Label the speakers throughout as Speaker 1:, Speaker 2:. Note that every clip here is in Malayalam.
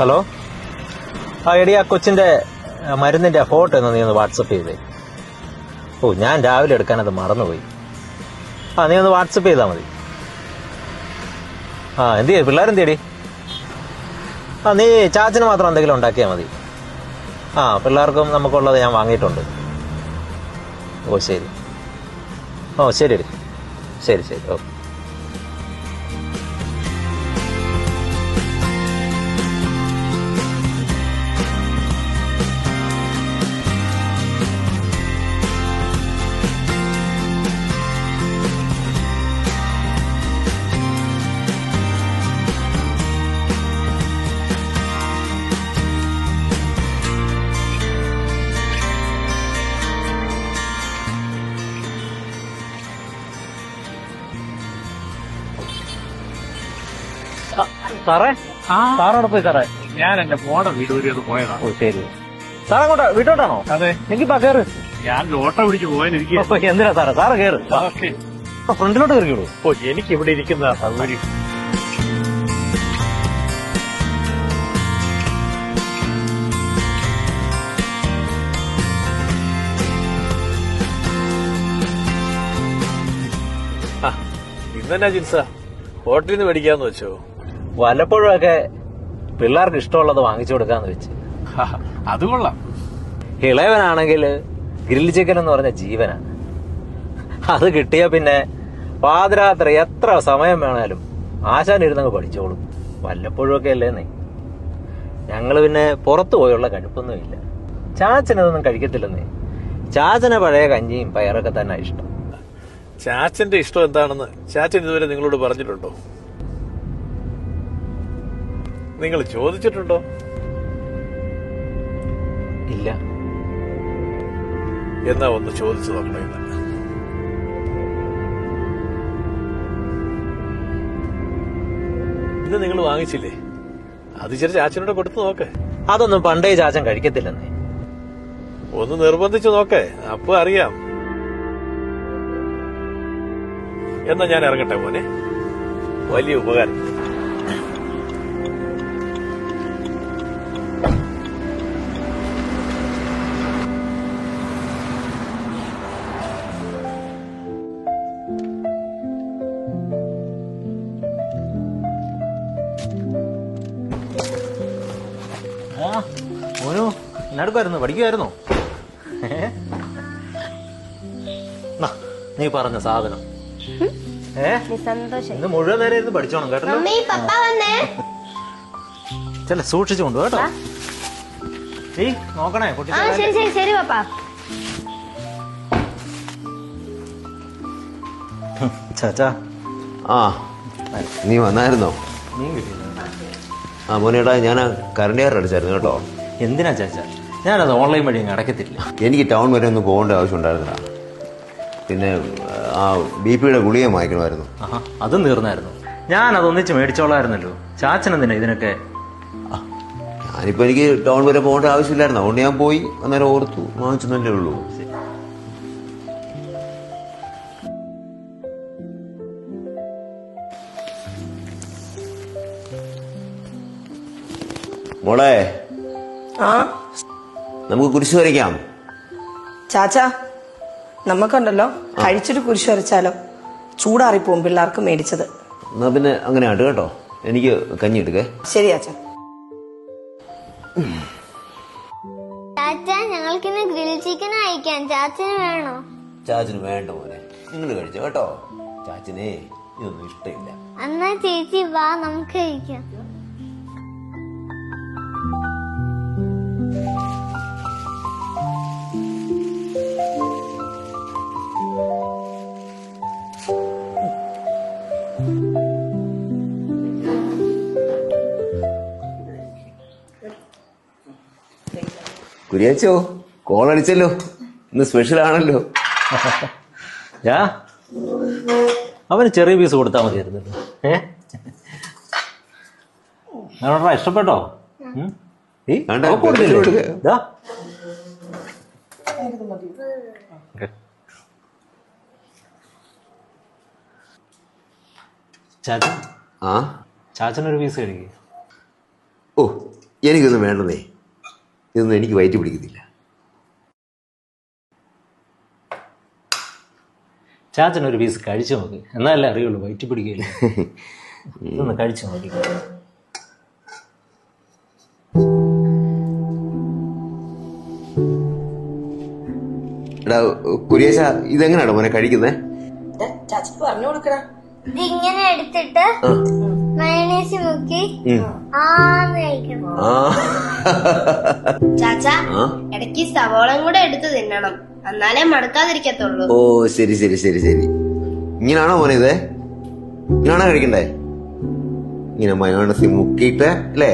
Speaker 1: ഹലോ. എടി ആ കൊച്ചിന്റെ മരുന്നിന്റെ ഫോട്ടോ ഒന്ന് നീ ഒന്ന് വാട്സപ്പ് ചെയ്തേ. ഞാൻ രാവിലെ എടുക്കാനത് മറന്നുപോയി. നീ ഒന്ന് വാട്സപ്പ് ചെയ്താൽ മതി. എന്ത് ചെയ്യും പിള്ളേരെന്തേടി? നീ ചാച്ചന് മാത്രം എന്തെങ്കിലും ഉണ്ടാക്കിയാൽ മതി. പിള്ളേർക്കും നമുക്കുള്ളത് ഞാൻ വാങ്ങിയിട്ടുണ്ട്. ശരി. ശരി ശരി ശരി. ഓക്കെ. സാറേ, സാറോടെ പോയി സാറേ.
Speaker 2: ഞാൻ എന്റെ മോടെ വീട് വരെ ഒന്ന് പോയതാണ്.
Speaker 1: ശരി. സാർ അങ്ങോട്ടാ വീട്ടോട്ടാണോ?
Speaker 2: അതെ.
Speaker 1: എങ്കിൽ കയറ്.
Speaker 2: ഞാൻ ഓട്ടോ പിടിച്ച് പോയാൽ
Speaker 1: എന്തിനാ സാറേ? സാറ് കയറ്. ഫ്രണ്ടിലോട്ട് കയറിക്കോളൂ.
Speaker 2: എനിക്ക് ഇവിടെ ഇരിക്കുന്ന സൗകര്യം. ഇന്നെന്നാ ജിൻസ ഹോട്ടലിൽ നിന്ന് മേടിക്കാന്ന് വെച്ചോ?
Speaker 1: വല്ലപ്പോഴും ഒക്കെ പിള്ളേർക്ക് ഇഷ്ടമുള്ളത് വാങ്ങിച്ചു കൊടുക്കാന്ന് വെച്ച്.
Speaker 2: അത് കൊള്ളാം.
Speaker 1: ഇളയവനാണെങ്കിൽ ഗ്രിൽ ചിക്കൻ എന്ന് പറഞ്ഞ ജീവനാണ്. അത് കിട്ടിയ പിന്നെ പാതിരാത്രി എത്ര സമയം വേണേലും ആശാനിരുന്നങ്ങ് പഠിച്ചോളും. വല്ലപ്പോഴും ഒക്കെ അല്ലേന്നേ. ഞങ്ങള് പിന്നെ പുറത്തു പോയുള്ള കഴിപ്പൊന്നുമില്ല. ചാച്ചനതൊന്നും കഴിക്കത്തില്ലെന്നേ. ചാച്ചന് പഴയ കഞ്ഞിയും പയറൊക്കെ തന്നെ ഇഷ്ടം.
Speaker 2: ചാച്ചന്റെ ഇഷ്ടം എന്താണെന്ന് ചാച്ചൻ ഇതുവരെ നിങ്ങളോട് പറഞ്ഞിട്ടുണ്ടോ? നിങ്ങൾ ചോദിച്ചിട്ടുണ്ടോ?
Speaker 1: ഇല്ല.
Speaker 2: എന്നാ ഒന്ന് ചോദിച്ചു നോക്കണേ. ഇന്ന് നിങ്ങൾ വാങ്ങിച്ചില്ലേ? അത് ഇച്ചിരി ചാച്ചനോട് കൊടുത്തു നോക്ക്.
Speaker 1: അതൊന്നും പണ്ടേ ചാച്ചൻ കഴിക്കത്തില്ലെന്നേ.
Speaker 2: ഒന്ന് നിർബന്ധിച്ചു നോക്കേ, അപ്പൊ അറിയാം. എന്നാ ഞാൻ ഇറങ്ങട്ടെ മോനെ. വലിയ ഉപകാരം.
Speaker 1: മോനു എന്നാടുക്കായിരുന്നു? പഠിക്കുമായിരുന്നോ? നീ പറഞ്ഞ സാധനം ഇന്ന് മുഴുവൻ നേരം ഇരുന്ന് പഠിച്ചോണം കേട്ടോ. ചില സൂക്ഷിച്ചു കൊണ്ടു കേട്ടോ. നോക്കണേ കുട്ടി. ചാച്ചാ.
Speaker 3: നീ വന്നായിരുന്നോ?
Speaker 1: മീൻ കിട്ടിയില്ല.
Speaker 3: മോനേട്ടാ, ഞാൻ കറണ്ട് ചാർജ് അടിച്ചായിരുന്നു കേട്ടോ.
Speaker 1: എന്തിനാ ചാച്ചാ? ഞാനത് ഓൺലൈൻ വഴി അടയ്ക്കത്തില്ല.
Speaker 3: എനിക്ക് ടൗൺ വരെ ഒന്ന് പോകേണ്ട ആവശ്യം ഉണ്ടായിരുന്നില്ല. പിന്നെ BP ഗുളിക വാങ്ങിക്കണമായിരുന്നു.
Speaker 1: അതും തീർന്നായിരുന്നു. ഞാനതൊന്നിച്ച് മേടിച്ചോളായിരുന്നല്ലോ. ചാച്ചനെന്തിനാ ഇതിനൊക്കെ?
Speaker 3: ഞാനിപ്പോ എനിക്ക് ടൗൺ വരെ പോകേണ്ട ആവശ്യമില്ലായിരുന്നു. അതുകൊണ്ട് ഞാൻ പോയി അന്നേരം ഓർത്തു വാങ്ങിച്ചെന്നല്ലേ ഉള്ളൂ. മോളെ, നമുക്ക് കുരിശ് വരയ്ക്കാം.
Speaker 4: ചാച്ചാ, നമുക്കുണ്ടല്ലോ കഴിച്ചിട്ട് കുരിശ് വരച്ചാലോ? ചൂടാറിപ്പോവും പിള്ളേർക്ക് മേടിച്ചത്.
Speaker 3: എന്നാ പിന്നെ അങ്ങനെ ആട്ട് കേട്ടോ. എനിക്ക് കഞ്ഞി എടുക്കേ.
Speaker 4: ശരി അച്ഛൻ.
Speaker 5: ചാച്ചാ, ഞങ്ങൾക്കിന്ന് ഗ്രിൽ ചിക്കൻ അയക്കാം. ചാച്ചന് വേണോ?
Speaker 3: ചാച്ചന് വേണ്ട മോനെ, നിങ്ങൾ കഴിച്ചോ കേട്ടോ. ചാച്ചനെ ഇതൊന്നും ഇഷ്ടമില്ല.
Speaker 5: എന്നാ ചേച്ചി വാ, നമുക്ക് കഴിക്കാം.
Speaker 3: കുരിയച്ചോ, കോളടിച്ചല്ലോ. ഇന്ന് സ്പെഷ്യൽ ആണല്ലോ.
Speaker 1: അവന് ചെറിയ പീസ് കൊടുത്താൽ മതിയായിരുന്നല്ലോ. ഇഷ്ടപ്പെട്ടോ? ചാച്ചനൊരു പീസ് കഴിക്കുക.
Speaker 3: ഓ, എനിക്കൊന്നും വേണ്ടതേ, ഇതൊന്നും എനിക്ക് വയറ്റി പിടിക്കുന്നില്ല.
Speaker 1: ചാച്ചൻ ഒരു പീസ് കഴിച്ചു നോക്ക്, എന്നാലല്ലേ അറിയുള്ളൂ വയറ്റി പിടിക്കില്ല. ഇതൊന്ന് കഴിച്ചു നോക്കി.
Speaker 3: എടാ കുര്യേശ, ഇതെങ്ങനെയാണോ മോനെ കഴിക്കുന്നേ?
Speaker 4: ചാച്ചക്ക് പറഞ്ഞു കൊടുക്കടാ.
Speaker 5: ഇതിങ്ങനെ എടുത്തിട്ട് മയണീസ് മുക്കി ആന്ന് കഴിക്കണം.
Speaker 6: ചാച്ചാ, ഇടയ്ക്ക് സവോളം കൂടെ എടുത്ത് തിന്നണം, എന്നാലേ മടുക്കാതിരിക്കത്തുള്ളൂ.
Speaker 3: ഓ ശരി ശരി ശരി ശരി. ഇങ്ങനാണോ മോനെ ഇത്? ഇങ്ങനാണോ കഴിക്കണ്ടേ? ഇങ്ങനെ മയോണസി മുക്കിയിട്ട് അല്ലേ?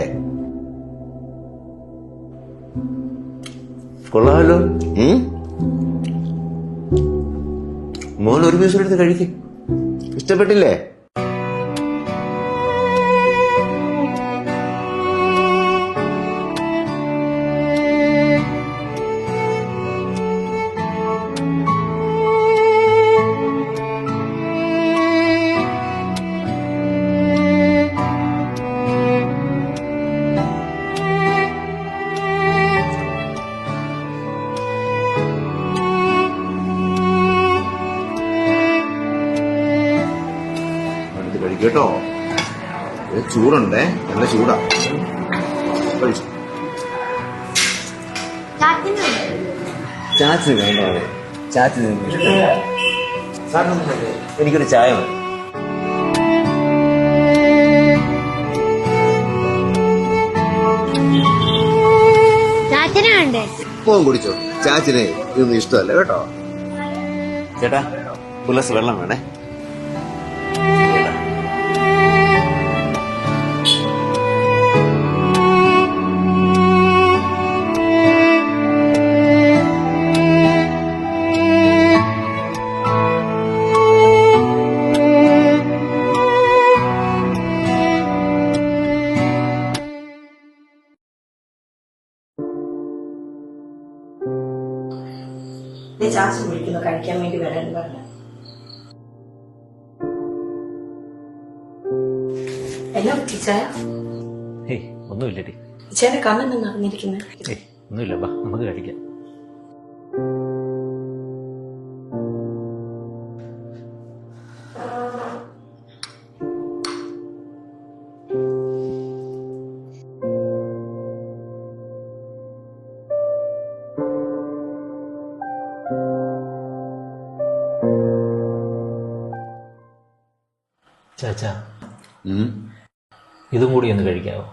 Speaker 3: കൊള്ളാമല്ലോ. മോൻ ഒരു പീസ് എടുത്ത് കഴിക്കും. ഇഷ്ടപ്പെട്ടില്ലേ? കേട്ടോ, ചൂടുണ്ടേ, നല്ല ചൂടാ. ചാച്ചിന് വേണ്ടോ? ചാച്ചിന് എനിക്കൊരു ചായ മതി.
Speaker 5: ചാച്ചന് വേണ്ടേ?
Speaker 3: പോൻ കുടിച്ചോ, ചാച്ചിനെ ഇതൊന്നും ഇഷ്ടമല്ല കേട്ടോ. ചേട്ടാ, പുലസ് വെള്ളം വേണേ.
Speaker 4: ചാച്ചൻ വിളിക്കുന്നു, കഴിക്കാൻ വേണ്ടി വരാൻ പറഞ്ഞു. എന്നാ ടീച്ചായ?
Speaker 1: ഏയ് ഒന്നുമില്ലടി.
Speaker 4: ടീച്ചറിന്റെ കണ്ണെന്ന് നടന്നിരിക്കുന്നത്.
Speaker 1: ഏയ് ഒന്നുമില്ല, ബാ നമുക്ക് കഴിക്കാം. ചാച്ചാ, ഇതും കൂടി ഒന്ന് കഴിക്കാവോ?